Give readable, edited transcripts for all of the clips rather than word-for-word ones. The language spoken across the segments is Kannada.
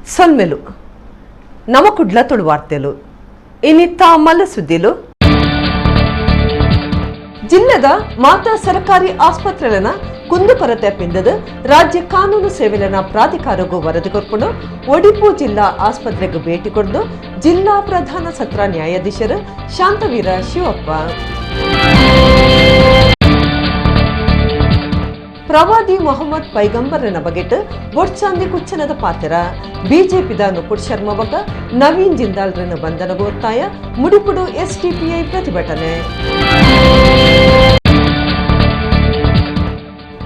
ಸೊಲ್ಮೆಲು ನಮ ಕುಡ್ಲ ತುಳುವಾರ್ತೆಲು ಇನ್ನಿತ್ತ ಮಲ್ಲ ಸುದ್ದಿಲು ಜಿಲ್ಲೆದ ಮಾತಾ ಸರ್ಕಾರಿ ಆಸ್ಪತ್ರೆಲನ ಕುಂದುಕೊರತೆ ಪಿಂದದ ರಾಜ್ಯ ಕಾನೂನು ಸೇವೆಲನ ಪ್ರಾಧಿಕಾರಗೂ ವರದಿ ಕೊರ್ಪುಂಡು ಒಡಿಪು ಜಿಲ್ಲಾ ಆಸ್ಪತ್ರೆಗೆ ಭೇಟಿ ಕೊಡ್ದು ಜಿಲ್ಲಾ ಪ್ರಧಾನ ಸತ್ರ ನ್ಯಾಯಾಧೀಶರು ಶಾಂತವೀರ ಶಿವಪ್ಪ ಪ್ರವಾದಿ ಮೊಹಮ್ಮದ್ ಪೈಗಂಬರನ ಬಗೆಟ್ ಬೊಡ್ಚಾಂದಿ ಕುಚ್ಚನದ ಪಾತ್ರ ಬಿಜೆಪಿದ ನುಪುರ್ ಶರ್ಮಾ ಬಕ ನವೀನ್ ಜಿಂದಾಲ್ರನ್ನು ಬಂಧನಗೂ ಒತ್ತಾಯ ಮುಡಿಪುಡು ಎಸ್ಡಿಪಿಐ ಪ್ರತಿಭಟನೆ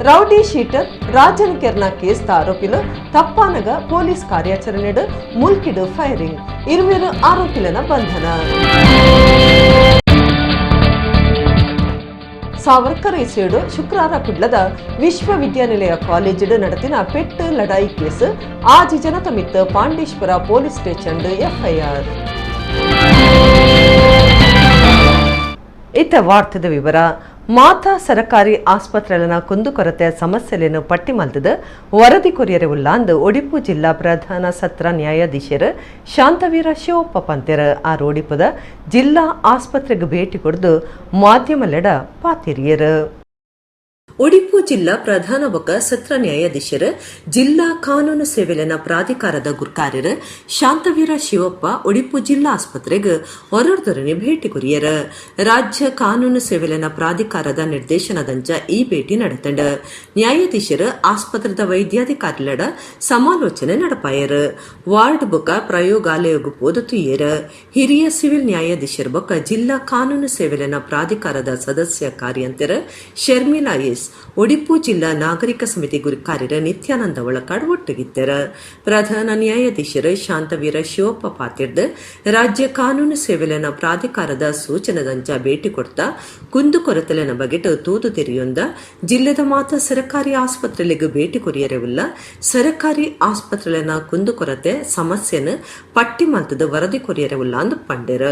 ರೌಡಿ ಶೀಟರ್ ರಾಜನ್ ಕೆರ್ನ ಕೇಸ್ ಆರೋಪಿಲು ತಪ್ಪಾನಗ ಪೊಲೀಸ್ ಕಾರ್ಯಾಚರಣೆಡು ಮುಲ್ಕಿಡು ಫೈರಿಂಗ್ ಇರುವೆರು ಆರೋಪಿಲನ ಬಂಧನ ಸಾವರ್ಕರ್ ಇಸೇಡು ಶುಕ್ರವಾರ ಕುಡ್ಲದ ವಿಶ್ವವಿದ್ಯಾನಿಲಯ ಕಾಲೇಜು ನಡತಿನ ಪೆಟ್ಟು ಲಡಾಯಿ ಕೇಸ್ ಆಜಿ ಜನತಮಿತ್ ಪಾಂಡೇಶ್ವರ ಪೊಲೀಸ್ ಸ್ಟೇಷನ್ ಎಫ್ಐಆರ್ ಇತ್ತ ವಾರ್ತೆದ ವಿವರ ಮಾತಾ ಸರ್ಕಾರಿ ಆಸ್ಪತ್ರೆಲನ ಕುಂದುಕೊರತೆ ಸಮಸ್ಯೆಯನ್ನು ಪಟ್ಟಿ ಮಲ್ತದ ವರದಿ ಕೊರಿಯರೆ ಉಲ್ಲಾಂದು ಒಡಿಪು ಜಿಲ್ಲಾ ಪ್ರಧಾನ ಸತ್ರ ನ್ಯಾಯಾಧೀಶರು ಶಾಂತವೀರ ಶಿವಪ್ಪ ಪಂತೆರ ಆ ಒಡಿಪುದ ಜಿಲ್ಲಾ ಆಸ್ಪತ್ರೆಗೆ ಭೇಟಿ ಕೊಡ್ದು ಮಾಧ್ಯಮಲೆಡ ಪಾತಿರಿಯರು ಒಡಿಪು ಜಿಲ್ಲಾ ಪ್ರಧಾನ ಬಕ ಸತ್ರ ನ್ಯಾಯಾಧೀಶರು ಜಿಲ್ಲಾ ಕಾನೂನು ಸೇವೆಲನ ಪ್ರಾಧಿಕಾರದ ಗುರ್ಕಾರ್ಯರು ಶಾಂತವೀರ ಶಿವಪ್ಪ ಒಡಿಪು ಜಿಲ್ಲಾ ಆಸ್ಪತ್ರೆಗೆ ಹೊರಡ್ದರನೆ ಭೇಟಿ ಕೊರಿಯರ ರಾಜ್ಯ ಕಾನೂನು ಸೇವೆಲನ ಪ್ರಾಧಿಕಾರದ ನಿರ್ದೇಶನದಂಚ ಈ ಭೇಟಿ ನಡೆತಂಡ ನ್ಯಾಯಾಧೀಶರು ಆಸ್ಪತ್ರೆದ ವೈದ್ಯಾಧಿಕಾರಿಲಡ ಸಮಾಲೋಚನೆ ನಡಪಾಯರು ವಾರ್ಡ್ ಬುಕ ಪ್ರಯೋಗಾಲಯಗೂ ಪೋದತುಯ್ಯರ ಹಿರಿಯ ಸಿವಿಲ್ ನ್ಯಾಯಾಧೀಶರ ಬಕ ಜಿಲ್ಲಾ ಕಾನೂನು ಸೇವೆಲನ ಪ್ರಾಧಿಕಾರದ ಸದಸ್ಯ ಕಾರ್ಯಂತರ ಶರ್ಮಿಳಾ ಎಸ್ ಒಡಿಪು ಜಿಲ್ಲಾ ನಾಗರಿಕ ಸಮಿತಿ ಗುರಿಕಾರ್ಯರ ನಿತ್ಯಾನಂದ ಒಳಕಾಡ್ ಒಟ್ಟಿಗಿದ್ದರ ಪ್ರಧಾನ ನ್ಯಾಯಾಧೀಶರು ಶಾಂತವೀರ ಶಿವಪ್ಪ ಪಾತಿರ್ದ ರಾಜ್ಯ ಕಾನೂನು ಸೇವೆಲನ ಪ್ರಾಧಿಕಾರದ ಸೂಚನದಂಚ ಭೇಟಿ ಕೊಡ್ತಾ ಕುಂದುಕೊರತೆಲನ ಬಗೆಟ್ ತೂದು ತೆರೆಯೊಂದ ಜಿಲ್ಲೆದ ಮಾತ ಸರ್ಕಾರಿ ಆಸ್ಪತ್ರೆಗೆ ಭೇಟಿ ಕೊರಿಯರವಿಲ್ಲ ಸರ್ಕಾರಿ ಆಸ್ಪತ್ರೆಲನ ಕುಂದುಕೊರತೆ ಸಮಸ್ಯೆನ ಪಟ್ಟಿ ಮಲ್ತದ ವರದಿ ಕೊರಿಯರವಿಲ್ಲ ಅಂದು ಪಂಡೆರ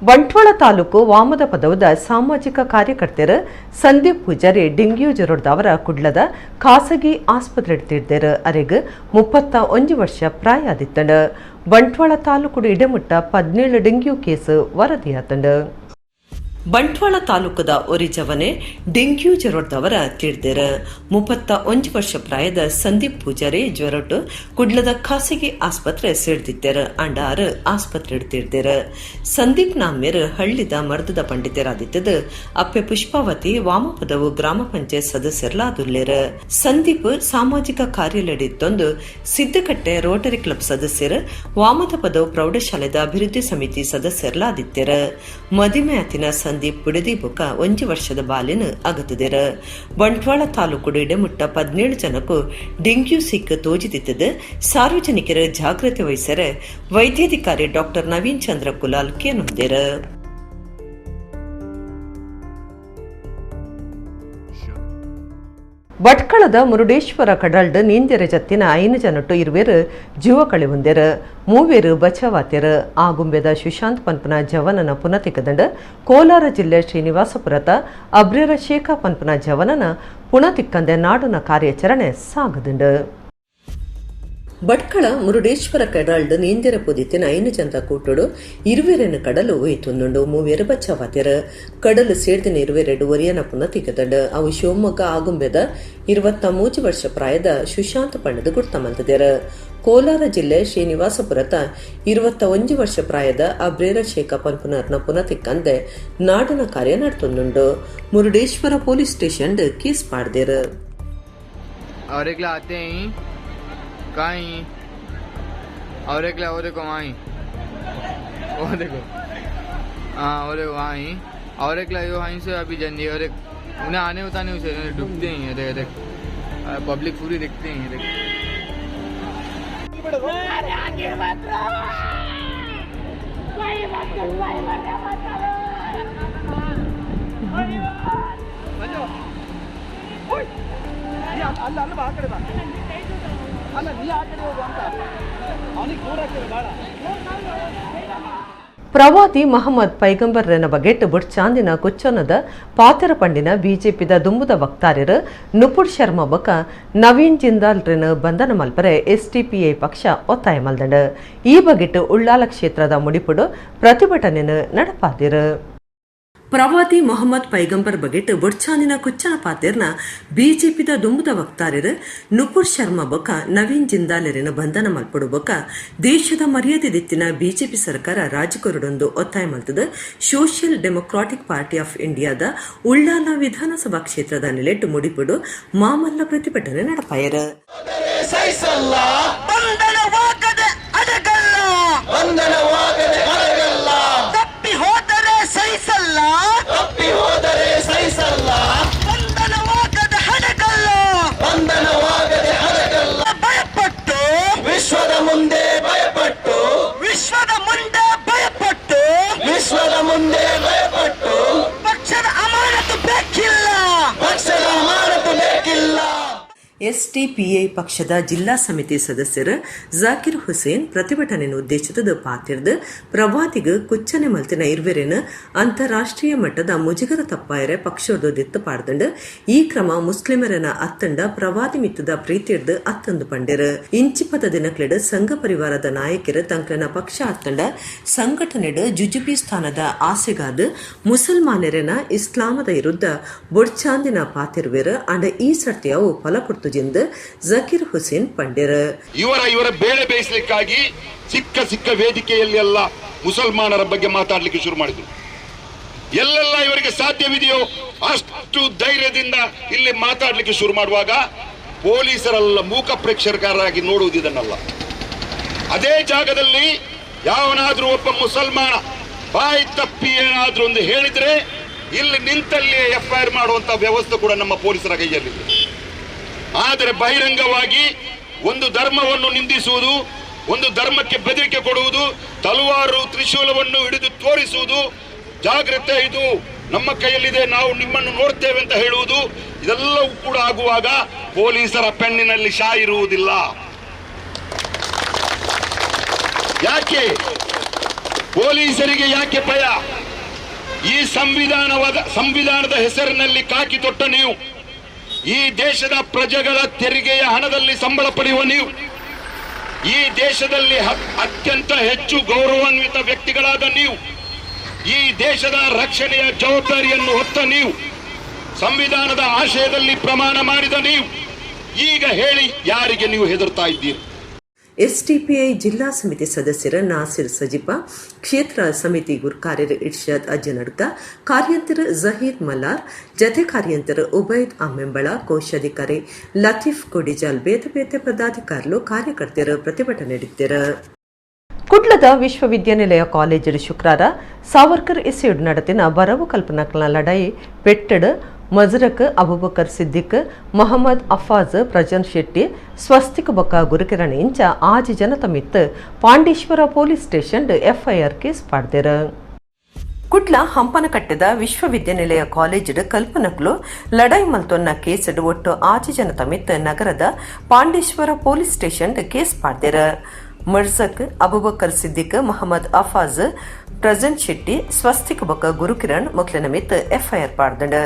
ಬಂಟ್ವಾಳ ತಾಲೂಕು ವಾಮದ ಪದವದ ಸಾಮಾಜಿಕ ಕಾರ್ಯಕರ್ತರ ಸಂದೀಪ್ ಪೂಜಾರಿ ಡೆಂಗ್ಯೂ ಜ್ವರದವರ ಕುಡ್ಲದ ಖಾಸಗಿ ಆಸ್ಪತ್ರೆ ತೀರ್ದರ ಅರೆಗ್ 31 ವರ್ಷ ಪ್ರಾಯ ಆದಿತ್ತಂಡ ಬಂಟ್ವಾಳ ತಾಲೂಕು ಇಡಮುಟ್ಟ 17 ಡೆಂಗ್ಯೂ ಕೇಸ್ ವರದಿಯಾತಂಡ ಬಂಟ್ವಾಳ ತಾಲೂಕದ ಒರಿಜವನೆ ಡೆಂಗ್ಯೂ ಜ್ವರದವರ ತೀರ್ದರ 31 ವರ್ಷ ಪ್ರಾಯದ ಸಂದೀಪ್ ಪೂಜಾರಿ ಜ್ವರಟ್ಟು ಕುಡ್ಲದ ಖಾಸಗಿ ಆಸ್ಪತ್ರೆ ಸೇರ್ದಿದ್ದರ ಅಂಡಾರ ಆಸ್ಪತ್ರೆ ತೀರ್ದರ ಸಂದೀಪ್ ನಾಮೇರ್ ಹಳ್ಳಿದ ಮರ್ದದ ಪಂಡಿತರಾದಿತ್ತದ ಅಪ್ಪೆ ಪುಷ್ಪಾವತಿ ವಾಮಪದವು ಗ್ರಾಮ ಪಂಚಾಯತ್ ಸದಸ್ಯರಲಾದುಲ್ಲೇರ ಸಂದೀಪ್ ಸಾಮಾಜಿಕ ಕಾರ್ಯಾಲಯದೊಂದು ಸಿದ್ದಕಟ್ಟೆ ರೋಟರಿ ಕ್ಲಬ್ ಸದಸ್ಯರ ವಾಮದ ಪದವು ಪ್ರೌಢಶಾಲೆದ ಅಭಿವೃದ್ಧಿ ಸಮಿತಿ ಸದಸ್ಯರಲಾದಿತ್ಯರ ಮದಿಮೆಯಾತಿನ ಸಂದೀಪ್ ಬಿಡದಿ ಬುಕ 1 ವರ್ಷದ ಬಾಲಿನ ಅಗತದಿರ ಬಂಟ್ವಾಳ ತಾಲೂಕು ಇಡಮುಟ್ಟ 17 ಜನಕ್ಕೂ ಡೆಂಗ್ಯೂ ಸಿಕ್ ತೋಜಿದಿತ್ತದ ಸಾರ್ವಜನಿಕರ ಜಾಗೃತಿ ವಹಿಸರ ವೈದ್ಯಾಧಿಕಾರಿ ಡಾಕ್ಟರ್ ನವೀನ್ ಚಂದ್ರ ಕುಲಾಲ್ ಕೇನುಂದಿರ ಭಟ್ಕಳದ ಮುರುಡೇಶ್ವರ ಕಡಲ್ಡ್ ನೀಂದೆರ ಜತ್ತಿನ 5 ಜನಟ್ಟು ಇರುವೆರು ಜೀವ ಕಳೆವುಂದೆರ 3 ಬಚಾವಾತ್ಯರ ಆಗುಂಬೆದ ಸುಶಾಂತ್ ಪನ್ಪನ ಜವನನ ಪುನತಿಕದಂಡ ಕೋಲಾರ ಜಿಲ್ಲೆ ಶ್ರೀನಿವಾಸಪುರದ ಅಬ್ರೇರ ಶೇಖಾ ಪನ್ಪನ ಜವನನ ಪುನತಿಕ್ಕಂದೆ ನಾಡುನ ಕಾರ್ಯಾಚರಣೆ ಸಾಗದಂಡ ಭಟ್ಕಳ ಮುರುಡೇಶ್ವರ ಕಡಲ್ಡ್ ನೀಂದೆರ ಪುದಿತಿನ 5 ಜನರ ಕೂಟೋಡು ಇರುವೆರನ್ನು ಕಡಲು ಒಯ್ತುಂದುಂಡು 3 ಬಚಾವಾತ್ಯರ ಕಡಲು ಸೇರ್ದಿನ ಇರುವೆರೆಡು ಒರಿಯನ ಪುನತಿಕದಂಡ ಅವು ಶಿವಮೊಗ್ಗ ಆಗುಂಬೆದ 23 ವರ್ಷ ಪ್ರಾಯದ ಸುಶಾಂತ್ ಪಣ್ಣದ ಗುರ್ತ ಮಲ್ತದೆರ ಕೋಲಾರ ಜಿಲ್ಲೆ ಶ್ರೀನಿವಾಸಪುರದ 21 ವರ್ಷ ಪ್ರಾಯದ ಅಬ್ರೇರ ಶೇಖಾ ಪನ್ಪುನರ್ನ ಪುನತಿಕ್ಕಂದೆ ನಾಡನ ಕಾರ್ಯ ನಡೆತುಂದುಂಡು ಮುರುಡೇಶ್ವರ ಪೊಲೀಸ್ ಸ್ಟೇಷನ್ ಕೇಸ್ ಪಾಡ್ದೇರ कहीं और एक और देखो वहीं वो देखो हाँ और वहाँ ही और एक लाइव वहीं से अभी जंदी और एक उन्हें आने होता नहीं उसे डूबते ही हैं देख पब्लिक पूरी दिखते ही देख ಅಲ್ಲ ಅಲ್ಲ ಆ ಕಡೆ ಬಾ ಅಲ್ಲ ನೀ ಆ ಕಡೆ ಹೋಗು ಅಂತ ಅವನಿಗೆ ದೂರ ಆಗ್ತದೆ ಭಾಳ. ಪ್ರವಾದಿ ಮಹಮ್ಮದ್ ಪೈಗಂಬರ್ರನ ಬಗೆಟ್ ಬುಡ್ಚಾಂದಿನ ಕುಚ್ಚನದ ಪಾತೆರ ಪಂಡಿನ ಬಿಜೆಪಿದ ದುಂಬುದ ವಕ್ತಾರ್ಯರು ನುಪುರ್ ಶರ್ಮಾ ಬಕ ನವೀನ್ ಜಿಂದಾಲ್ರನ ಬಂಧನ ಮಲ್ಪರೆ ಎಸ್ಟಿಪಿಐ ಪಕ್ಷ ಒತ್ತಾಯ ಮಲ್ದಂಡ. ಈ ಬಗೆಟ್ ಉಳ್ಳಾಲ ಕ್ಷೇತ್ರದ ಮುಡಿಪುಡು ಪ್ರತಿಭಟನೆಯನ್ನು ನಡಪಾದಿರು. ಪ್ರವಾದಿ ಮೊಹಮ್ಮದ್ ಪೈಗಂಬರ್ ಬಗೆಟ್ ಬುಡ್ಚಾಂದಿನ ಕುಚ್ಚನ ಪಾತೆರ್ನ ಬಿಜೆಪಿದ ದುಂಬುದ ವಕ್ತಾರ್ಯರು ನುಪುರ್ ಶರ್ಮಾ ಬೊಕ ನವೀನ್ ಜಿಂದಾಲರಿನ ಬಂಧನ ಮಲ್ಪಡು ಬೊಕ ದೇಶದ ಮರ್ಯಾದೆ ದಿತ್ತಿನ ಬಿಜೆಪಿ ಸರ್ಕಾರ ರಾಜಕೀಯರೊಂದು ಒತ್ತಾಯ ಮಲ್ತದ ಸೋಷಿಯಲ್ ಡೆಮೊಕ್ರಾಟಿಕ್ ಪಾರ್ಟಿ ಆಫ್ ಇಂಡಿಯಾದ ಉಳ್ಳಾಲ ವಿಧಾನಸಭಾ ಕ್ಷೇತ್ರದ ನೆಲೆಟ್ಟು ಮುಡಿಪುಡು ಮಾಮಲ್ಲ ಪ್ರತಿಭಟನೆ ನಡಪಾಯರು. ತಪ್ಪಿ ಹೋದರೆ ಸಹಿಸಲ್ಲ, ಬಂಧನವಾಗದೆ ಹಣಗಲ್ಲ, ಭಯಪಟ್ಟು ವಿಶ್ವದ ಮುಂದೆ ಭಯಪಟ್ಟು ಪಕ್ಷದ ಅಮಾನತು ಬೇಕಿಲ್ಲ. ಎಸ್ಟಿಪಿಐ ಪಕ್ಷದ ಜಿಲ್ಲಾ ಸಮಿತಿ ಸದಸ್ಯರು ಜಾಕಿರ್ ಹುಸೇನ್ ಪ್ರತಿಭಟನೆಯನ್ನು ಉದ್ದೇಶಿಸಿದ ಪಾತಿರ್ದು ಪ್ರವಾದಿಗ ಕುಚ್ಚನೆ ಮಲ್ತಿನ ಇರ್ವೆರೇನು ಅಂತಾರಾಷ್ಟ್ರೀಯ ಮಟ್ಟದ ಮುಜುಗರ ತಪ್ಪಾಯರೆ ಪಕ್ಷದ ದಿತ್ತು ಪಾಡ್ದಂಡು ಈ ಕ್ರಮ ಮುಸ್ಲಿಮರನ ಅತ್ತಂಡ ಪ್ರವಾದಿ ಮಿತ್ತದ ಪ್ರೀತಿರ್ದು ಅತ್ತಂದು ಪಂಡಿರು. ಇಂಚಿಪದ ದಿನಕ್ಲೆಡು ಸಂಘ ಪರಿವಾರದ ನಾಯಕರು ತಂಕ್ರನ ಪಕ್ಷ ಅತ್ತಂಡ ಸಂಘಟನೆಡು ಜುಜುಬಿ ಸ್ಥಾನದ ಆಸೆಗಾದ ಮುಸಲ್ಮಾನರನ ಇಸ್ಲಾಮದ ವಿರುದ್ಧ ಬೊಡ್ಚಾಂದಿನ ಪಾತಿರ್ವೇರು ಅಂಡ ಈ ಸರ್ತಿಯವು ಫಲಕೊಡ್ತು ಎಂದು ಜಾಕಿರ್ ಹುಸೇನ್ ಪಂಡಿರು. ಇವರ ಬೇಳೆ ಬೇಯಿಸಲಿಕ್ಕಾಗಿ ಸಿಕ್ಕ ವೇದಿಕೆಯಲ್ಲಿ ಎಲ್ಲ ಮುಸಲ್ಮಾನರ ಬಗ್ಗೆ ಮಾತಾಡಲಿಕ್ಕೆ ಶುರು ಮಾಡಿದ್ರು. ಎಲ್ಲೆಲ್ಲ ಇವರಿಗೆ ಸಾಧ್ಯವಿದೆಯೋ ಅಷ್ಟು ಧೈರ್ಯದಿಂದ ಇಲ್ಲಿ ಮಾತಾಡಲಿಕ್ಕೆ ಶುರು ಮಾಡುವಾಗ ಪೊಲೀಸರೆಲ್ಲ ಮೂಕ ಪ್ರೇಕ್ಷಕರಾಗಿ ನೋಡುವುದಿದನ್ನಲ್ಲ. ಅದೇ ಜಾಗದಲ್ಲಿ ಯಾವನಾದ್ರೂ ಒಬ್ಬ ಮುಸಲ್ಮಾನ ಬಾಯಿ ತಪ್ಪಿ ಏನಾದ್ರೂ ಒಂದು ಹೇಳಿದ್ರೆ ಇಲ್ಲಿ ನಿಂತಲ್ಲಿ ಎಫ್ಐಆರ್ ಮಾಡುವಂತ ವ್ಯವಸ್ಥೆ ಕೂಡ ನಮ್ಮ ಪೊಲೀಸರ ಕೈಯಲ್ಲಿದೆ. ಆದರೆ ಬಹಿರಂಗವಾಗಿ ಒಂದು ಧರ್ಮವನ್ನು ನಿಂದಿಸುವುದು, ಒಂದು ಧರ್ಮಕ್ಕೆ ಬೆದರಿಕೆ ಕೊಡುವುದು, ತಲವಾರು ತ್ರಿಶೂಲವನ್ನು ಹಿಡಿದು ತೋರಿಸುವುದು, ಜಾಗ್ರತೆ ಇದು ನಮ್ಮ ಕೈಯಲ್ಲಿದೆ, ನಾವು ನಿಮ್ಮನ್ನು ನೋಡ್ತೇವೆ ಅಂತ ಹೇಳುವುದು, ಇದೆಲ್ಲವೂ ಕೂಡ ಆಗುವಾಗ ಪೊಲೀಸರ ಪೆನ್ನಿನಲ್ಲಿ ಶಾ ಇರುವುದಿಲ್ಲ. ಯಾಕೆ ಪೊಲೀಸರಿಗೆ ಯಾಕೆ ಭಯ? ಈ ಸಂವಿಧಾನದ ಹೆಸರಿನಲ್ಲಿ ಕಾಕಿ ತೊಟ್ಟ ನೀವು, ಈ ದೇಶದ ಪ್ರಜೆಗಳ ತೆರಿಗೆಯ ಹಣದಲ್ಲಿ ಸಂಬಳ ಪಡೆಯುವ ನೀವು, ಈ ದೇಶದಲ್ಲಿ ಅತ್ಯಂತ ಹೆಚ್ಚು ಗೌರವಾನ್ವಿತ ವ್ಯಕ್ತಿಗಳಾದ ನೀವು, ಈ ದೇಶದ ರಕ್ಷಣೆಯ ಜವಾಬ್ದಾರಿಯನ್ನು ಹೊತ್ತ ನೀವು, ಸಂವಿಧಾನದ ಆಶಯದಲ್ಲಿ ಪ್ರಮಾಣ ಮಾಡಿದ ನೀವು, ಈಗ ಹೇಳಿ ಯಾರಿಗೆ ನೀವು ಹೆದರ್ತಾ ಇದ್ದೀರಿ? ಎಸ್ಟಿಪಿಐ ಜಿಲ್ಲಾ ಸಮಿತಿ ಸದಸ್ಯರ ನಾಸಿರ್ ಸಜಿಪ, ಕ್ಷೇತ್ರ ಸಮಿತಿ ಕಾರ್ಯರು ಇರ್ಷಾದ್ ಅಜ್ಜನಡ್ಕ, ಕಾರ್ಯಂತರ ಜಹೀರ್ ಮಲಾರ್, ಜತೆ ಕಾರ್ಯಂತರ ಉಬೈದ್ ಅಮ್ಮೆಂಬಳ, ಕೋಶಾಧಿಕಾರಿ ಲತೀಫ್ ಕೊಡಿಜಾಲ್ ಬೇತೆ ಬೇತೆ ಪದಾಧಿಕಾರಿಗಳು ಕಾರ್ಯಕರ್ತರು ಪ್ರತಿಭಟನೆ ನಡೆಸಿದರು. ಕುಡ್ಲದ ವಿಶ್ವವಿದ್ಯಾನಿಲಯ ಕಾಲೇಜು ಶುಕ್ರವಾರ ಸಾವರ್ಕರ್ ಇಸ್ಯೂಡ್ ನಡೆದಿನ ಬರವು ಕಲ್ಪನಾ ಲಡಾಯಿ ಪೆಟ್ಟಡ್ ಮಜರಕ್ ಅಬುಬಕರ್ ಸಿದ್ದಿಕ್ ಮೊಹಮ್ಮದ್ ಅಫಾಜ್ ಪ್ರಜನ್ ಶೆಟ್ಟಿ ಸ್ವಸ್ತಿಕ್ ಬೊಕ್ಕ ಗುರುಕಿರಣ್ ಇಂಚ ಆಜಿ ಜನತ ಮಿತ್ Pandeshwar police station FIR case ಪಾಡ್ದೇರು. ಕುಡ್ಲ ಹಂಪನಕಟ್ಟದ ವಿಶ್ವವಿದ್ಯಾನಿಲಯ ಕಾಲೇಜ್ ಕಲ್ಪನಕ್ಲು ಲಡಾಯಿ ಮಲ್ತೊನ್ನ ಕೇಸಡ್ ಒಟ್ಟು ಆಜಿ ಜನತ ಮಿತ್ ನಗರದ ಪಾಂಡೇಶ್ವರ ಪೊಲೀಸ್ ಸ್ಟೇಷನ್ ಕೇಸ್ ಪಾಡ್ದೇರು. ಮರ್ಜಕ್ ಅಬುಬಕರ್ ಸಿದ್ದಿಕ್ ಮೊಹಮ್ಮದ್ ಅಫಾಜ್ ಪ್ರಜನ್ ಶೆಟ್ಟಿ ಸ್ವಸ್ತಿಕ್ ಬೊಕ್ಕ ಗುರುಕಿರಣ್ ಮೊಕ್ಲಿನ ಮಿತ್ ಎಫ್ಐಆರ್ ಪಾಡ್ದಂಡು.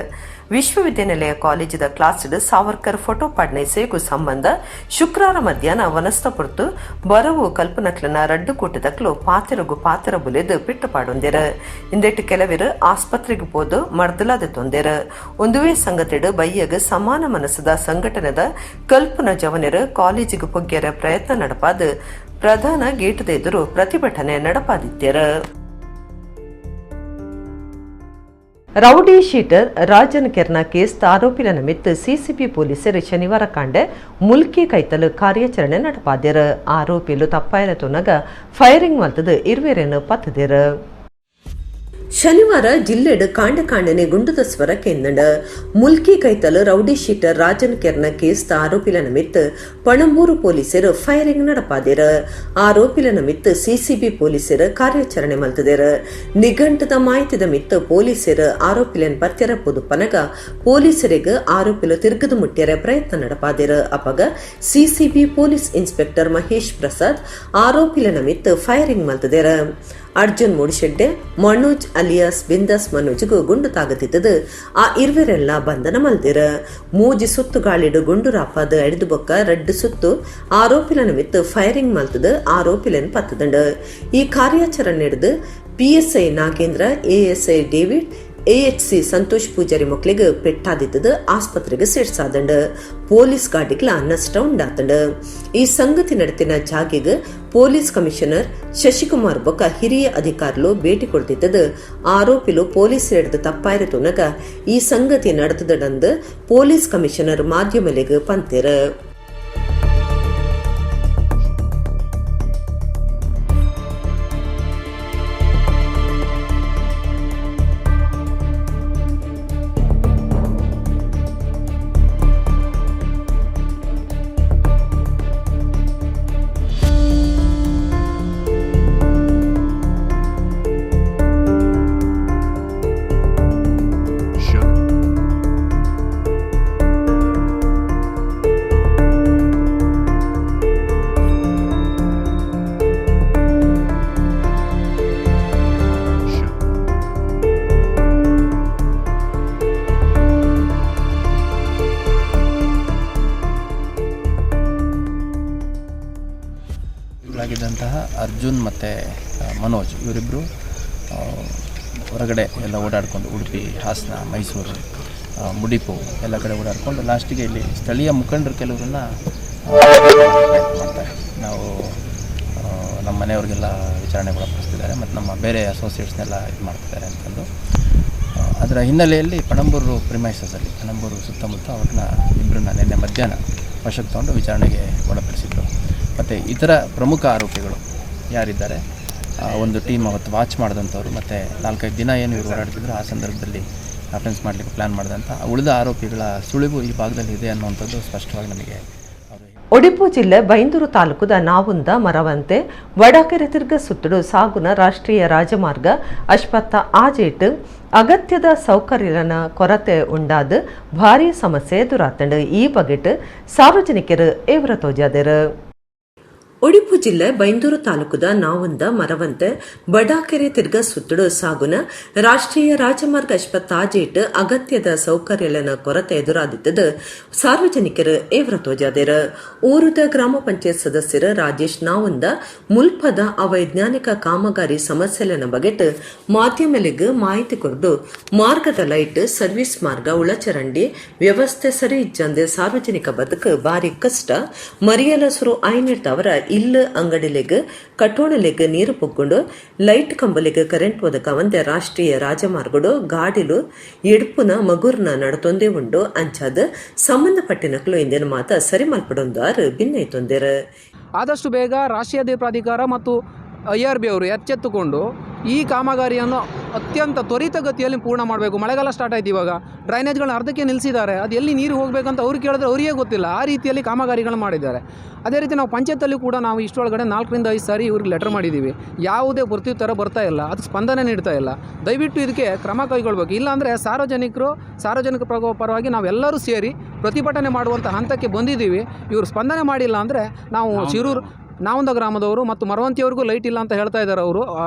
ವಿಶ್ವವಿದ್ಯಾನಿಲಯ ಕಾಲೇಜದ ಕ್ಲಾಸ್ಡ್ ಸಾವರ್ಕರ್ ಫೋಟೋ ಪಾಡ್ನೆ ಸೇಗು ಸಂಬಂಧ ಶುಕ್ರವಾರ ಮಧ್ಯಾಹ್ನ ವನಸ್ತಪುರ್ತು ಬರವು ಕಲ್ಪನಕ್ಲನ ರಡ್ಡು ಕೂಟದಕ್ಲು ಪಾತೆರ ಬುಲೆದು ಪಿಟ್ಟು ಪಾಡೊಂದಿರು. ಇಂದೆಟ್ಟು ಕೆಲವರು ಆಸ್ಪತ್ರೆಗೆ ಪೋದು ಮರ್ದಲಾದ ತೊಂದಿರು. ಒಂದುವೇ ಸಂಗತಿಡು ಬಯ್ಯಗ್ ಸಮಾನ ಮನಸ್ಸದ ಸಂಘಟನೆದ ಕಲ್ಪನ ಜವನರು ಕಾಲೇಜಿಗೆ ಪೊಗ್ಗ್ಯರ ಪ್ರಯತ್ನ ನಡಪಾದು ಪ್ರಧಾನ ಗೇಟದ ಎದುರು ಪ್ರತಿಭಟನೆ ನಡಪಾದಿದ್ದರು. ರೌಡಿ ಶೀಟರ್ ರಾಜನ್ ಕೆರ್ನ ಕೇಸ್ ಆರೋಪಿಲ ನಿಮಿತ್ತ ಸಿಸಿಬಿ ಪೊಲೀಸರು ಶನಿವಾರ ಕಾಂಡೆ ಮುಲ್ಕಿ ಕೈತಲು ಕಾರ್ಯಾಚರಣೆ ನಡಪಾದ್ಯರು. ಆರೋಪಿಲು ತಪ್ಪಾಯಲ ತುನಗ ಫೈರಿಂಗ್ ಮಲ್ತದು ಇರ್ವೇರೇನು ಪತ್ತದಿರು. ಶನಿವಾರ ಜಿಲ್ಲೆಡ್ ಕಾಂಡನೆ ಗುಂಡುದ ಸ್ವರ ಕೇಂದ್ರ ಮುಲ್ಕಿ ಕೈತಲ್ ರೌಡಿ ಶೀಟರ್ ರಾಜನ್ ಕೆರ್ನ ಕೇಸ್ ಆರೋಪಿಲ ನಿಮಿತ್ತ ಪಣಂಬೂರು ಪೊಲೀಸರು ಫೈರಿಂಗ್ ನಡಪಾದಿರ. ಆರೋಪಿಲ ನಿಮಿತ್ತ ಸಿಸಿಬಿ ಪೊಲೀಸರು ಕಾರ್ಯಾಚರಣೆ ಮಲ್ತದೇರ. ನಿಘಂಟದ ಮಾಹಿತಿದ ಮಿತ್ತ ಪೊಲೀಸರು ಆರೋಪಿಲನ್ ಪತ್ತೆರಪ್ಪುದು ಪನಗ ಪೊಲೀಸರಿಗೆ ಆರೋಪಿಲು ತಿರುಗದು ಮುಟ್ಟ್ಯರ ಪ್ರಯತ್ನ ನಡಪಾದಿರ. ಅಪಗ CCB police inspector Mahesh Prasad ಆರೋಪಿಲ ನಿಮಿತ್ತ ಫೈರಿಂಗ್ ಮಲ್ತದೇರ. ಅರ್ಜುನ್ ಮೂಡಿಶೆಡ್ಡೆ ಮನೋಜ್ ಅಲಿಯಾಸ್ ಬಿಂದಾಸ್ ಮನೋಜ್ಗೂ ಗುಂಡು ತಾಗತಿದ್ದದು. ಆ ಇರುವರೆಲ್ಲ ಬಂಧನ ಮಲ್ದಿರ. ಮೂಜಿ ಸುತ್ತು ಗಾಳಿಡು ಗುಂಡು ರಾಪಾದ ಎಡ್ದು ಬೊಕ್ಕ ರಡ್ಡು ಸುತ್ತು ಆರೋಪಿಲ ನಿಮಿತ್ತ ಫೈರಿಂಗ್ ಮಲ್ತದ ಆರೋಪಿಲನ್ ಪತ್ತದಂಡ. ಈ ಕಾರ್ಯಾಚರಣೆ ನಡೆದು PSI Nagendra, ASI David, AHC Santosh Pujari ಮಕ್ಕಳಿಗೆ ಪೆಟ್ಟಾದಿದ್ದದು ಆಸ್ಪತ್ರೆಗೆ ಸೇರ್ಸಾದಂಡ. ಪೊಲೀಸ್ ಗಾಡಿಗಳ ನಷ್ಟ ಉಂಡಾತಂಡ. ಈ ಸಂಗತಿ ನಡೆತಿನ ಜಾಗಿಗೆ ಪೊಲೀಸ್ ಕಮಿಷನರ್ ಶಶಿಕುಮಾರ್ ಬೊಕ್ಕ ಹಿರಿಯ ಅಧಿಕಾರಿಗಳು ಭೇಟಿ ಕೊಡ್ತಿದ್ದದು. ಆರೋಪಿಲು ಪೊಲೀಸ್ ಹಿಡಿದು ತಪ್ಪಾಯಿರ ತುನಗ ಈ ಸಂಗತಿ ನಡೆದದಂದು ಪೊಲೀಸ್ ಕಮಿಷನರ್ ಮಾಧ್ಯಮಲೆಗೆ ಪಂತೇರ. ಆಗಿದ್ದಂತಹ ಅರ್ಜುನ್ ಮತ್ತು ಮನೋಜ್ ಇವರಿಬ್ಬರು ಹೊರಗಡೆ ಎಲ್ಲ ಓಡಾಡಿಕೊಂಡು ಉಡುಪಿ, ಹಾಸನ, ಮೈಸೂರು, ಮುಡಿಪು ಎಲ್ಲ ಕಡೆ ಓಡಾಡಿಕೊಂಡು ಲಾಸ್ಟಿಗೆ ಇಲ್ಲಿ ಸ್ಥಳೀಯ ಮುಖಂಡರು ಕೆಲವರನ್ನ ಮಾಡ್ತಾರೆ. ನಾವು ನಮ್ಮ ಮನೆಯವ್ರಿಗೆಲ್ಲ ವಿಚಾರಣೆಗೆ ಒಳಪಡಿಸ್ತಿದ್ದಾರೆ ಮತ್ತು ನಮ್ಮ ಬೇರೆ ಅಸೋಸಿಯೇಟ್ಸ್ನೆಲ್ಲ ಇದು ಮಾಡ್ತಿದ್ದಾರೆ ಅಂತಂದು. ಅದರ ಹಿನ್ನೆಲೆಯಲ್ಲಿ ಪಣಂಬೂರು ಪ್ರಿಮೈಸಸಲ್ಲಿ ಪಣಂಬೂರು ಸುತ್ತಮುತ್ತ ಅವ್ರನ್ನ ಇಬ್ಬರನ್ನ ನಿನ್ನೆ ಮಧ್ಯಾಹ್ನ ವಶಕ್ಕೆ ತಗೊಂಡು ವಿಚಾರಣೆಗೆ ಒಳಪಡಿಸಿದ್ರು. ಮತ್ತು ಇತರ ಪ್ರಮುಖ ಆರೋಪಿಗಳು ಯಾರಿದ್ದಾರೆ, ಒಂದು ಟೀಮ್ ಅವತ್ತು ವಾಚ್ ಮಾಡಿದಂಥವ್ರು ಮತ್ತು 4-5 ದಿನ ಏನು ಇವರು ಓಡಾಡ್ತಿದ್ರು ಆ ಸಂದರ್ಭದಲ್ಲಿ ಅಫೆನ್ಸ್ ಮಾಡಲಿಕ್ಕೆ ಪ್ಲ್ಯಾನ್ ಮಾಡಿದಂಥ ಉಳಿದ ಆರೋಪಿಗಳ ಸುಳಿವು ಈ ಭಾಗದಲ್ಲಿ ಇದೆ ಅನ್ನುವಂಥದ್ದು ಸ್ಪಷ್ಟವಾಗಿ ನಮಗೆ. ಉಡುಪಿ ಜಿಲ್ಲೆ ಬೈಂದೂರು ತಾಲೂಕುದ ನಾವುಂದ ಮರವಂತೆ ವಡಕೆರೆ ತಿರ್ಗ ಸುತ್ತಡು ಸಾಗುನ ರಾಷ್ಟ್ರೀಯ ರಾಜಮಾರ್ಗ ಅಶ್ವತ್ಥ ಆಜೇಟ್ ಅಗತ್ಯದ ಸೌಕರ್ಯನ ಕೊರತೆ ಉಂಡಾದ ಭಾರೀ ಸಮಸ್ಯೆ ಎದುರಾತಂಡು. ಈ ಬಗೆಟ್ ಸಾರ್ವಜನಿಕರು ಏವ್ರ ತೋಜಾದರು. ಉಡುಪಿ ಜಿಲ್ಲೆ ಬೈಂದೂರು ತಾಲೂಕುದ ನಾವುಂದ ಮರವಂತೆ ಬಡಾಕೆರೆ ತಿರ್ಗ ಸುತ್ತಡು ಸಾಗುನ ರಾಷ್ಟ್ರೀಯ ರಾಜಮಾರ್ಗ ಅಶ್ವತ್ಥ ಆಜೇಟ್ ಅಗತ್ಯದ ಸೌಕರ್ಯನ ಕೊರತೆ ಎದುರಾದಿದ್ದದು ಸಾರ್ವಜನಿಕರು ಏವ್ರ ತೋಜಾದರು. ಊರುದ ಗ್ರಾಮ ಪಂಚಾಯತ್ ಸದಸ್ಯರು ರಾಜೇಶ್ ನಾವುಂದ ಮುಲ್ಪದ ಅವೈಜ್ಞಾನಿಕ ಕಾಮಗಾರಿ ಸಮಸ್ಯೆಲನ ಬಗೆಟ್ ಮಾಧ್ಯಮಲಿಗೆ ಮಾಹಿತಿ ಕೊಡ್ದು ಮಾರ್ಗದ ಲೈಟ್, ಸರ್ವಿಸ್ ಮಾರ್ಗ, ಉಳಚರಂಡಿ ವ್ಯವಸ್ಥೆ ಸರಿ ಇಜ್ಜಂದೆ ಸಾರ್ವಜನಿಕ ಬದುಕು ಭಾರಿ ಕಷ್ಟ. ಮರಿಯಲಸರು ಆಯ್ನಿಡ್ತವರ ಇಲ್ಲು ಅಂಗಡಿಲೆಗ್ ಕಟ್ಟೋಣಲೆಗ್ ನೀರು ಪೊಗ್ಗೊಂಡು ಲೈಟ್ ಕಂಬಲಿಗೆ ಕರೆಂಟ್ ಒದಕ ಒಂದೇ ರಾಷ್ಟ್ರೀಯ ರಾಜಮಾರ್ಗಡು ಗಾಡಿಲು ಎಡ್ಪುನ ಮಗುರ್ನ ನಡತೊಂದೇ ಉಂಡು ಅಂಚಾದ ಸಂಬಂಧಪಟ್ಟಿನಕ್ಲು ಇಂದಿನ ಮಾತ ಸರಿ ಮಲ್ಪಡೊಂದಾರು ಭಿನ್ನೈತೊಂದೇರ. ಆದಷ್ಟು ಬೇಗ ರಾಷ್ಟ್ರೀಯ ಪ್ರಾಧಿಕಾರ ಮತ್ತು IRB ಅವರು ಎಚ್ಚೆತ್ತುಕೊಂಡು ಈ ಕಾಮಗಾರಿಯನ್ನು ಅತ್ಯಂತ ತ್ವರಿತಗತಿಯಲ್ಲಿ ಪೂರ್ಣ ಮಾಡಬೇಕು. ಮಳೆಗಾಲ ಸ್ಟಾರ್ಟ್ ಆಯ್ತು, ಇವಾಗ ಡ್ರೈನೇಜ್ಗಳನ್ನ ಅರ್ಧಕ್ಕೆ ನಿಲ್ಲಿಸಿದ್ದಾರೆ. ಅದು ಎಲ್ಲಿ ನೀರು ಹೋಗಬೇಕಂತ ಅವ್ರು ಕೇಳಿದ್ರೆ ಅವರಿಗೆ ಗೊತ್ತಿಲ್ಲ. ಆ ರೀತಿಯಲ್ಲಿ ಕಾಮಗಾರಿಗಳು ಮಾಡಿದ್ದಾರೆ. ಅದೇ ರೀತಿ ನಾವು ಪಂಚಾಯತಲ್ಲಿ ಕೂಡ ನಾವು ಇಷ್ಟೊಳಗಡೆ 4-5 ಸಾರಿ ಇವ್ರಿಗೆ ಲೆಟರ್ ಮಾಡಿದ್ದೀವಿ. ಯಾವುದೇ ಪ್ರತ್ಯುತ್ತರ ಬರ್ತಾ ಇಲ್ಲ, ಅದಕ್ಕೆ ಸ್ಪಂದನೆ ನೀಡ್ತಾ ಇಲ್ಲ. ದಯವಿಟ್ಟು ಇದಕ್ಕೆ ಕ್ರಮ ಕೈಗೊಳ್ಬೇಕು. ಇಲ್ಲಾಂದರೆ ಸಾರ್ವಜನಿಕ ಪರವಾಗಿ ನಾವೆಲ್ಲರೂ ಸೇರಿ ಪ್ರತಿಭಟನೆ ಮಾಡುವಂಥ ಹಂತಕ್ಕೆ ಬಂದಿದ್ದೀವಿ. ಇವರು ಸ್ಪಂದನೆ ಮಾಡಿಲ್ಲ ಅಂದರೆ ನಾವು ಶಿರೂರು ನಾವೊಂದು ಗ್ರಾಮದವರು ಮತ್ತು ಮರವಂತಿಯವ್ರಿಗೂ ಲೈಟ್ ಇಲ್ಲ ಅಂತ ಹೇಳ್ತಾ ಇದ್ದಾರೆ. ಅವರು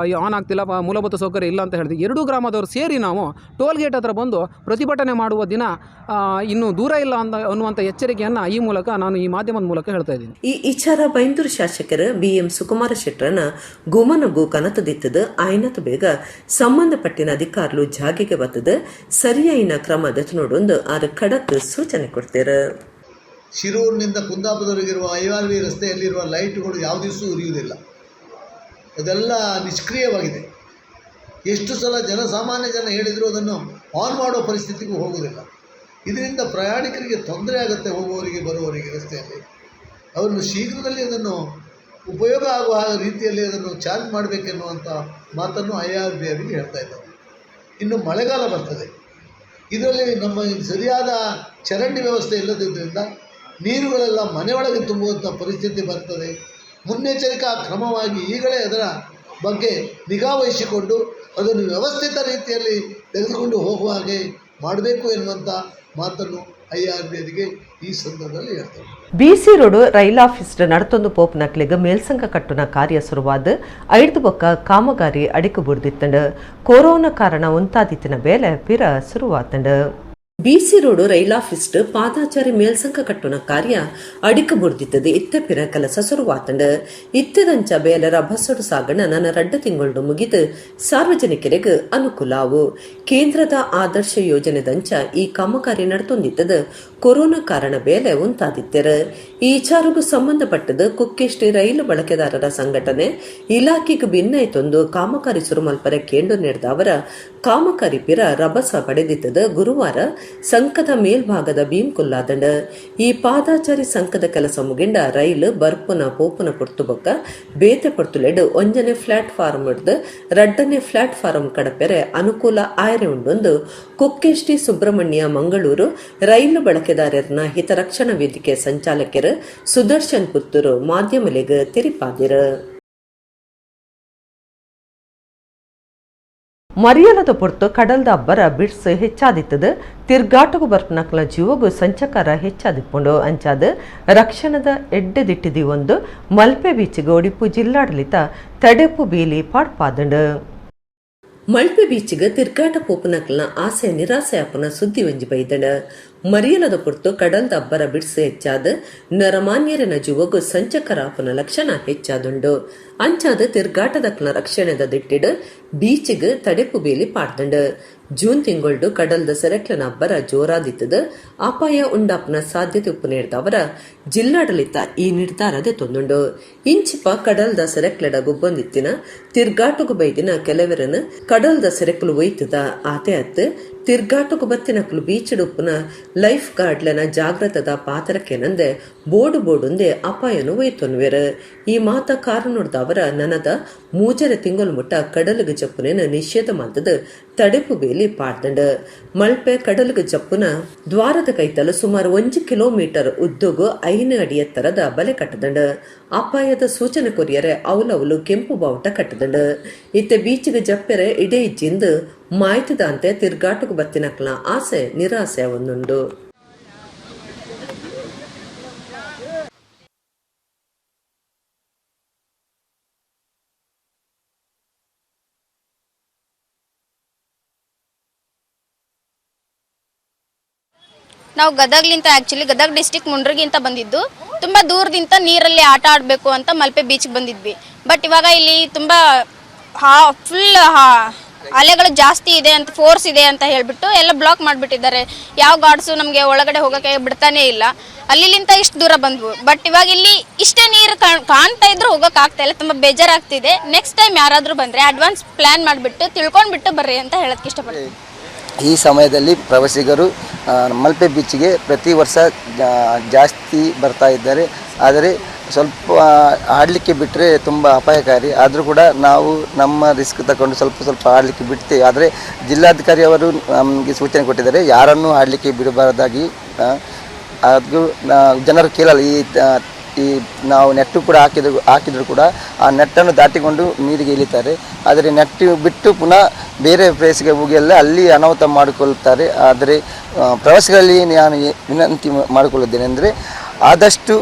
ಆನ್ ಆಗ್ತಿಲ್ಲ, ಮೂಲಭೂತ ಸೌಕರ್ಯ ಇಲ್ಲ ಅಂತ ಹೇಳ್ತೀವಿ. ಎರಡೂ ಗ್ರಾಮದವರು ಸೇರಿ ನಾವು ಟೋಲ್ ಗೇಟ್ ಹತ್ರ ಬಂದು ಪ್ರತಿಭಟನೆ ಮಾಡುವ ದಿನ ಇನ್ನೂ ದೂರ ಇಲ್ಲ ಅನ್ನುವಂಥ ಎಚ್ಚರಿಕೆಯನ್ನು ಈ ಮೂಲಕ ನಾನು ಈ ಮಾಧ್ಯಮದ ಮೂಲಕ ಹೇಳ್ತಾ ಇದ್ದೀನಿ. ಈ ವಿಚಾರ ಬೈಂದೂರು ಶಾಸಕರು BM ಸುಕುಮಾರ ಶೆಟ್ಟರನ ಗುಮನಗು ಕನತದಿತ್ತದು ಆಯ್ನತ ಬೇಗ ಸಂಬಂಧಪಟ್ಟಿನ ಅಧಿಕಾರುలు ಜಾಗಿಗೆ ಬರ್ತದೆ ಸರಿಯಾಯಿನ ಕ್ರಮ ನೋಡೊಂದು ಆರು ಖಡಕ್ ಸೂಚನೆ ಕೊಡ್ತಾರೆ. ಶಿರೂರಿನಿಂದ ಕುಂದಾಪುರದವರೆಗಿರುವ IRB ರಸ್ತೆಯಲ್ಲಿರುವ ಲೈಟ್ಗಳು ಯಾವ ದಿವಸವೂ ಉರಿಯುವುದಿಲ್ಲ. ಅದೆಲ್ಲ ನಿಷ್ಕ್ರಿಯವಾಗಿದೆ. ಎಷ್ಟು ಸಲ ಜನಸಾಮಾನ್ಯ ಜನ ಹೇಳಿದರೂ ಅದನ್ನು ಆನ್ ಮಾಡೋ ಪರಿಸ್ಥಿತಿಗೂ ಹೋಗುವುದಿಲ್ಲ. ಇದರಿಂದ ಪ್ರಯಾಣಿಕರಿಗೆ ತೊಂದರೆ ಆಗುತ್ತೆ, ಹೋಗುವವರಿಗೆ ಬರುವವರಿಗೆ ರಸ್ತೆಯಲ್ಲಿ. ಅವರನ್ನು ಶೀಘ್ರದಲ್ಲಿ ಅದನ್ನು ಉಪಯೋಗ ಆಗುವ ರೀತಿಯಲ್ಲಿ ಅದನ್ನು ಚಾರ್ಜ್ ಮಾಡಬೇಕೆನ್ನುವಂಥ ಮಾತನ್ನು IRB ಅವರಿಗೆ ಹೇಳ್ತಾ ಇದ್ದಾರೆ. ಇನ್ನು ಮಳೆಗಾಲ ಬರ್ತದೆ. ಇದರಲ್ಲಿ ನಮ್ಮ ಸರಿಯಾದ ಚರಂಡಿ ವ್ಯವಸ್ಥೆ ಇಲ್ಲದಿದ್ದರಿಂದ ನೀರುಗಳೆಲ್ಲ ಮನೆಯೊಳಗೆ ತುಂಬುವಂಥ ಪರಿಸ್ಥಿತಿ ಬರ್ತದೆ. ಮುನ್ನೆಚ್ಚರಿಕಾ ಕ್ರಮವಾಗಿ ಈಗಲೇ ಅದರ ಬಗ್ಗೆ ನಿಗಾ ವಹಿಸಿಕೊಂಡು ಅದನ್ನು ವ್ಯವಸ್ಥಿತ ರೀತಿಯಲ್ಲಿ ತೆಗೆದುಕೊಂಡು ಹೋಗುವ ಹಾಗೆ ಮಾಡಬೇಕು ಎನ್ನುವಂಥ ಮಾತನ್ನು IRBಗೆ ಈ ಸಂದರ್ಭದಲ್ಲಿ ಹೇಳ್ತಾರೆ. BC ರೋಡ್ ರೈಲ್ ಆಫೀಸ್ ನಡತೊಂದು ಪೋಪನಕ್ಲಿಗ ಮೇಲ್ಸಂಗ ಕಟ್ಟುನ ಕಾರ್ಯ ಶುರುವಾದ 5 ಬೊಕ್ಕ ಕಾಮಗಾರಿ ಅಡಿಕು ಬುಡ್ದಿತ್ತಂಡು ಕೊರೋನಾ ಕಾರಣ ಉಂಟಾದಿತ್ತಿನ ಬೇಲೆ ಪಿರ ಶುರುವಾತಂಡು. BC ರೋಡ್ ರೈಲ್ ಆಫೀಸ್ ಪಾದಾಚಾರಿ ಮೇಲ್ಸಂಕ ಕಟ್ಟುನ ಕಾರ್ಯ ಅಡಿಕ ಬುಡ್ದಿತ್ತದು ಇತ್ತ ಪಿರ ಕೆಲಸ ಶುರುವಾತಂಡು. ಇತ್ತದಂಚ ಬೇಲರ ಬಸ್ಸಡು ಸಾಗಣ ನನ್ನ 2 ತಿಂಗಳು ಮುಗಿದು ಸಾರ್ವಜನಿಕರಿಗೆ ಅನುಕೂಲವು. ಕೇಂದ್ರದ ಆದರ್ಶ ಯೋಜನೆದಂಚ ಈ ಕಾಮಗಾರಿ ನಡತೊಂದಿತ್ತದು ಕೊರೋನಾ ಕಾರಣ ಬೇಲೆ ಉಂಟಾದಿತ್ತರ. ಈ ವಿಚಾರಗೂ ಸಂಬಂಧಪಟ್ಟದು ಕುಕ್ಕೆಷ್ಟಿ ರೈಲು ಬಳಕೆದಾರರ ಸಂಘಟನೆ ಇಲಾಖೆಗೆ ಭಿನ್ನೈತೊಂದು ಕಾಮಗಾರಿ ಸುರುಮಲ್ಪರೆ ಕೇಂದ್ರ ನೀಡಿದ ಅವರ ಕಾಮಗಾರಿ ಪಿರ ರಭಸ ಪಡೆದಿತ್ತದ ಗುರುವಾರ ಸಂಕದ ಮೇಲ್ಭಾಗದ ಭೀಮ್ಕುಲ್ಲಾದಂಡ. ಈ ಪಾದಾಚಾರಿ ಸಂಕದ ಕೆಲಸ ಮುಗಿಂಡ ರೈಲು ಬರ್ಪುನ ಪೋಪುನ ಪುರ್ತುಬೊಕ್ಕ ಬೇತೆ ಪೊರ್ತುಲೆಡ್ ಒಂಜನೆ ಪ್ಲಾಟ್ಫಾರ್ಮ್ ಹಿಡ್ದು 2ನೇ ಪ್ಲಾಟ್ಫಾರ್ಮ್ ಕಡಪೆರೆ ಅನುಕೂಲ ಆಯ್ರೆ ಉಂಡೊಂದು ಕುಕ್ಕೆಷ್ಟಿ ಸುಬ್ರಹ್ಮಣ್ಯ ಮಂಗಳೂರು ರೈಲು ಬಳಕೆದಾರರನ ಹಿತರಕ್ಷಣಾ ವೇದಿಕೆ ಸಂಚಾಲಕರು ಸುದರ್ಶನ್ ಪುತ್ತೂರು ಮಾಧ್ಯಮಲೆಗೆ ತಿರಿಪಾದಿರು. ಮರಿಯಲದ ಪೊರ್ತು ಕಡಲ್ದ ಅಬ್ಬರ ಬಿಡ್ಸ್ ಹೆಚ್ಚಾದಿತ್ತದು ತಿರ್ಗಾಟಗೂ ಬರ್ಪನಕ್ಲ ಜೀವಗೂ ಸಂಚಕಾರ ಹೆಚ್ಚಾದಿಪ್ಪುಂಡು ಅಂಚಾದ ರಕ್ಷಣದ ಎಡ್ಡೆದಿಟ್ಟಿದಿ ಒಂದು ಮಲ್ಪೆ ಬೀಚ್ಗೆ ಒಡಿಪು ಜಿಲ್ಲಾಡಳಿತ ತಡೆಪು ಬೀಲಿ ಪಾಡ್ಪಾದಂಡು. ಮಲ್ಪೆ ಬೀಚ್ಗೆ ತಿರ್ಗಾಟ ಪೋಪನಕ್ಲನ ಆಸೆ ನಿರಾಸೆ ಅಪ್ಪನ ಸುದ್ದಿ ಒಂಜಿ ಬೈದಡ. ಮರಿಯಲದ ಪೊರ್ತು ಕಡಲ್ದ ಅಬ್ಬರ ಬಿಡ್ಸ್ ಹೆಚ್ಚಾದ ನರಮಾನ್ಯರನ ಜೀವಗೂ ಸಂಚಕರ ಅಪ್ಪನ ಲಕ್ಷಣ ಹೆಚ್ಚಾದುಂಡು. ಅಂಚಾದ ತಿರ್ಗಾಟದಕ್ಲ ರಕ್ಷಣೆದ ದಿಟ್ಟಿಡು ಬೀಚ್ಗೆ ತಡೆಪು ಬೇಲಿ ಪಾಡ್ದಂಡು. ಜೂನ್ ತಿಂಗಳು ಕಡಲ್ದ ಸೆರೆಕ್ಲನ ಅಬ್ಬರ ಜೋರಾದಿತ್ತದ ಅಪಾಯ ಉಂಡಾಪನ ಸಾಧ್ಯತೆ ಉಪ್ಪು ನೀಡಿದ ಅವರ ಜಿಲ್ಲಾಡಳಿತ ಈ ನಿರ್ಧಾರದ ತೊಂದುಂಡು. ಇಂಚಿಪ ಕಡಲ್ದ ಸೆರೆಕ್ಲಡ ಗುಬ್ಬೊಂದಿತ್ತಿನ ತಿರ್ಗಾಟುಗು ಬೈದಿನ ಕೆಲವರನ್ನು ಕಡಲ್ದ ಸೆರೆಕ್ಲು ಒಯ್ತದ ಆತೆ ಅತ್ತು ತಿರ್ಗಾಟುಗು ಬತ್ತಿನಕ್ಲು ಬೀಚಡುಪ್ಪುನ ಲೈಫ್ ಗಾರ್ಡ್ಲನ ಜಾಗ್ರತದ ಪಾತ್ರಕ್ಕೆನಂದೆ ಬೋಡುಂದೆ ಅಪಾಯನು ಒಯ್ತೊನ್ವೆರು. ಈ ಮಾತ ಕಾರಣದ ಅವರ ನನದ ಮೂಜರ ತಿಂಗಳು ಮುಟ್ಟ ಕಡಲುಗೆ ಜಪ್ಪುನೇನು ನಿಷೇಧ ಮಾಡ್ದದ ತಡೆಪು ಬೇಲಿ ಪಾಡ್ದಂಡು. ಮಲ್ಪೆ ಕಡಲುಗೆ ಜಪ್ಪುನ ದ್ವಾರದ ಕೈತಲು ಸುಮಾರು 1 ಕಿಲೋಮೀಟರ್ ಉದ್ದಗೂ 5 ಅಡಿ ಎತ್ತರದ ಬಲೆ ಕಟ್ಟದಂಡು. ಅಪಾಯದ ಸೂಚನೆ ಕೊರಿಯರೆ ಅವಲವಲು ಕೆಂಪು ಬಾವುಟ ಕಟ್ಟದಂಡು. ಇತ್ತೆ ಬೀಚ್ಗೆ ಜಪ್ಪೆರೆ ಇಡೇ ಇಜ್ಜಿಂದು ಮಾಯ್ತದಂತೆ ತಿರ್ಗಾಟುಗು ಬತ್ತಿನಕ್ಲ ಆಸೆ ನಿರಾಸೆ ಒಂದುಂಡು. ನಾವು ಗದಗ್ಲಿಂತ ಆ್ಯಕ್ಚುಲಿ ಗದಗ್ ಡಿಸ್ಟಿಕ್ ಮುಂಡ್ರಿಗಿಂತ ಬಂದಿದ್ದು ತುಂಬ ದೂರದಿಂದ ನೀರಲ್ಲಿ ಆಟ ಆಡಬೇಕು ಅಂತ ಮಲ್ಪೆ ಬೀಚ್ಗೆ ಬಂದಿದ್ವಿ. ಬಟ್ ಇವಾಗ ಇಲ್ಲಿ ತುಂಬ ಫುಲ್ ಅಲೆಗಳು ಜಾಸ್ತಿ ಇದೆ ಅಂತ ಫೋರ್ಸ್ ಇದೆ ಅಂತ ಹೇಳ್ಬಿಟ್ಟು ಎಲ್ಲ ಬ್ಲಾಕ್ ಮಾಡಿಬಿಟ್ಟಿದ್ದಾರೆ. ಯಾವ ಗಾರ್ಡ್ಸು ನಮಗೆ ಒಳಗಡೆ ಹೋಗೋಕ್ಕೆ ಬಿಡ್ತಾನೆ ಇಲ್ಲ. ಅಲ್ಲಿಂದ ಇಷ್ಟು ದೂರ ಬಂದ್ವು. ಬಟ್ ಇವಾಗ ಇಲ್ಲಿ ಇಷ್ಟೇ ನೀರು ಕಾಣ್ತಾ ಇದ್ರು ಹೋಗೋಕೆ ಆಗ್ತಾ ಇಲ್ಲ. ತುಂಬ ಬೇಜಾರಾಗ್ತಿದೆ. ನೆಕ್ಸ್ಟ್ ಟೈಮ್ ಯಾರಾದರೂ ಬಂದರೆ ಅಡ್ವಾನ್ಸ್ ಪ್ಲ್ಯಾನ್ ಮಾಡಿಬಿಟ್ಟು ತಿಳ್ಕೊಂಡ್ಬಿಟ್ಟು ಬರ್ರಿ ಅಂತ ಹೇಳೋಕ್ಕೆ ಇಷ್ಟಪಡ್ತೀನಿ. ಈ ಸಮಯದಲ್ಲಿ ಪ್ರವಾಸಿಗರು ಮಲ್ಪೆ ಬೀಚ್ಗೆ ಪ್ರತಿ ವರ್ಷ ಜಾಸ್ತಿ ಬರ್ತಾ ಇದ್ದಾರೆ. ಆದರೆ ಸ್ವಲ್ಪ ಆಡಲಿಕ್ಕೆ ಬಿಟ್ಟರೆ ತುಂಬ ಅಪಾಯಕಾರಿ. ಆದರೂ ಕೂಡ ನಾವು ನಮ್ಮ ರಿಸ್ಕ್ ತಗೊಂಡು ಸ್ವಲ್ಪ ಆಡಲಿಕ್ಕೆ ಬಿಡ್ತೇವೆ. ಆದರೆ ಜಿಲ್ಲಾಧಿಕಾರಿ ಅವರು ನಮಗೆ ಸೂಚನೆ ಕೊಟ್ಟಿದ್ದಾರೆ, ಯಾರನ್ನೂ ಆಡಲಿಕ್ಕೆ ಬಿಡಬಾರದಾಗಿ. ಅದು ಜನರು ಕೇಳಲ್ಲ. ಈ ನಾವು ನೆಟ್ಟು ಕೂಡ ಹಾಕಿದ್ರು ಕೂಡ ಆ ನೆಟ್ಟನ್ನು ದಾಟಿಕೊಂಡು ನೀರಿಗೆ ಇಳಿತಾರೆ. ಆದರೆ ನೆಟ್ಟು ಬಿಟ್ಟು ಪುನಃ ಬೇರೆ ಪ್ಲೇಸ್ಗೆ ಹೋಗಿ ಅಲ್ಲಿ ಅನಾಹುತ ಮಾಡಿಕೊಳ್ಳುತ್ತಾರೆ. ಆದರೆ ಪ್ರವಾಸಿಗಳಲ್ಲಿ ನಾನು ವಿನಂತಿ ಮಾಡಿಕೊಳ್ಳುತ್ತೇನೆ ಅಂದರೆ ಆದಷ್ಟು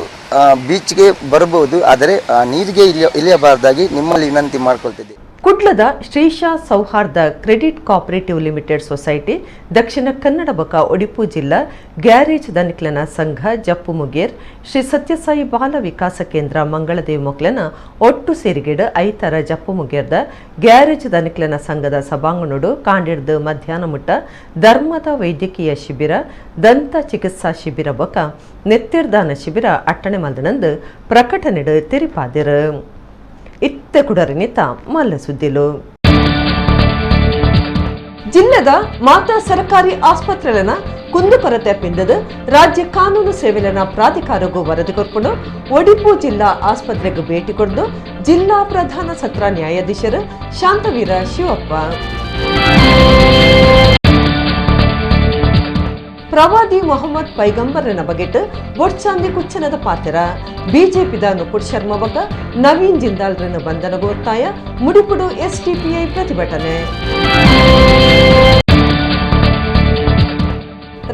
ಬೀಚ್ಗೆ ಬರ್ಬೋದು, ಆದರೆ ನೀರಿಗೆ ಇಳಿಯಬಾರ್ದಾಗಿ ನಿಮ್ಮಲ್ಲಿ ವಿನಂತಿ ಮಾಡಿಕೊಳ್ತಿದ್ದೆ. ಕುಡ್ಲದ ಶ್ರೀಶಾ ಸೌಹಾರ್ದ credit cooperative limited society Dakshina Kannada ಬೊಕ ಒಡಿಪು ಜಿಲ್ಲಾ ಗ್ಯಾರೇಜ್ ದನಿಕ್ಲನ ಸಂಘ ಜಪ್ಪು ಮುಗೇರ್ ಶ್ರೀ ಸತ್ಯಸಾಯಿ ಬಾಲ ವಿಕಾಸ ಕೇಂದ್ರ ಮಂಗಳದೇವಿ ಮೊಕ್ಲನ ಒಟ್ಟು ಸೇರಿಗೆಡು ಐತರ ಜಪ್ಪು ಮುಗೇರ್ದ ಗ್ಯಾರೇಜ್ ದನಿಕ್ಲನ ಸಂಘದ ಸಭಾಂಗಣಡು ಕಾಂಡಿಡ್ದು ಮಧ್ಯಾಹ್ನ ಮುಟ್ಟ ಧರ್ಮದ ವೈದ್ಯಕೀಯ ಶಿಬಿರ ದಂತ ಚಿಕಿತ್ಸಾ ಶಿಬಿರ ಬೊಕ ನೆತ್ತಿರ್ದಾನ ಶಿಬಿರ ಅಟ್ಟಣೆ ಮಲ್ದನಂದು ಪ್ರಕಟಣೆಡು ತಿರಿಪಾದಿರು. ಇತ್ತೆ ಕುಡರಿನಿತ ಮಲ್ಲ ಸುದ್ದಿಲು ಜಿಲ್ಲೆದ ಮಾತಾ ಸರ್ಕಾರಿ ಆಸ್ಪತ್ರೆಲನ ಕುಂದುಕೊರತೆ ಪಿಂದದು ರಾಜ್ಯ ಕಾನೂನು ಸೇವೆಲನ ಪ್ರಾಧಿಕಾರಗೂ ವರದಿ ಕೊರ್ಪುಂಡು ಒಡಿಪು ಜಿಲ್ಲಾ ಆಸ್ಪತ್ರೆಗೆ ಭೇಟಿ ಕೊಡ್ದು ಜಿಲ್ಲಾ ಪ್ರಧಾನ ಸತ್ರ ನ್ಯಾಯಾಧೀಶರು ಶಾಂತವೀರ ಶಿವಪ್ಪ. ಪ್ರವಾದಿ ಮೊಹಮ್ಮದ್ ಪೈಗಂಬರನ ಬಗೆಟ್ ಒಡ್ಚಾಂದಿ ಕುಚ್ಚನದ ಪಾತ್ರ ಬಿಜೆಪಿದ ನುಪುರ್ ಶರ್ಮಾ ಬಕ ನವೀನ್ ಜಿಂದಾಲ್ರನ್ನ ಬಂಧನಗ ಒತ್ತಾಯ ಮುಡಿಪುಡು ಎಸ್ಡಿಪಿಐ ಪ್ರತಿಭಟನೆ.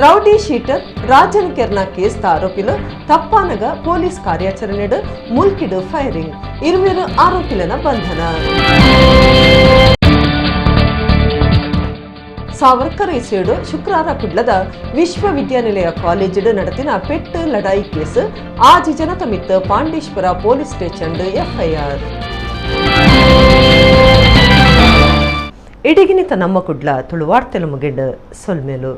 ರೌಡಿ ಶೀಟರ್ ರಾಜನ್ ಕೆರ್ನ ಕೇಸ್ ಆರೋಪಿಲು ತಪ್ಪಾನಗ ಪೊಲೀಸ್ ಕಾರ್ಯಾಚರಣೆ ಮುಲ್ಕಿಡು ಫೈರಿಂಗ್ 20 ಆರೋಪಿಲನ ಬಂಧನ. ಸಾವರ್ಕರ್ ಇಸೇಡು ಶುಕ್ರವಾರ ಕುಡ್ಲದ ವಿಶ್ವವಿದ್ಯಾನಿಲಯ ಕಾಲೇಜ್ ನಡತಿನ ಪೆಟ್ಟು ಲಡಾಯಿ ಕೇಸ್ ಆಜಿ ಜನತ ಮಿತ್ತ ಪಾಂಡೇಶ್ವರ ಪೊಲೀಸ್ ಸ್ಟೇಷನ್ ಎಫ್ಐಆರ್. ಇಡಿಗಿನಿತ ನಮ್ಮ ಕುಡ್ಲ ತುಳುವಾರ್ತೆಲು ಮುಗಿಂಡು ಸೊಲ್ಮೇಲು.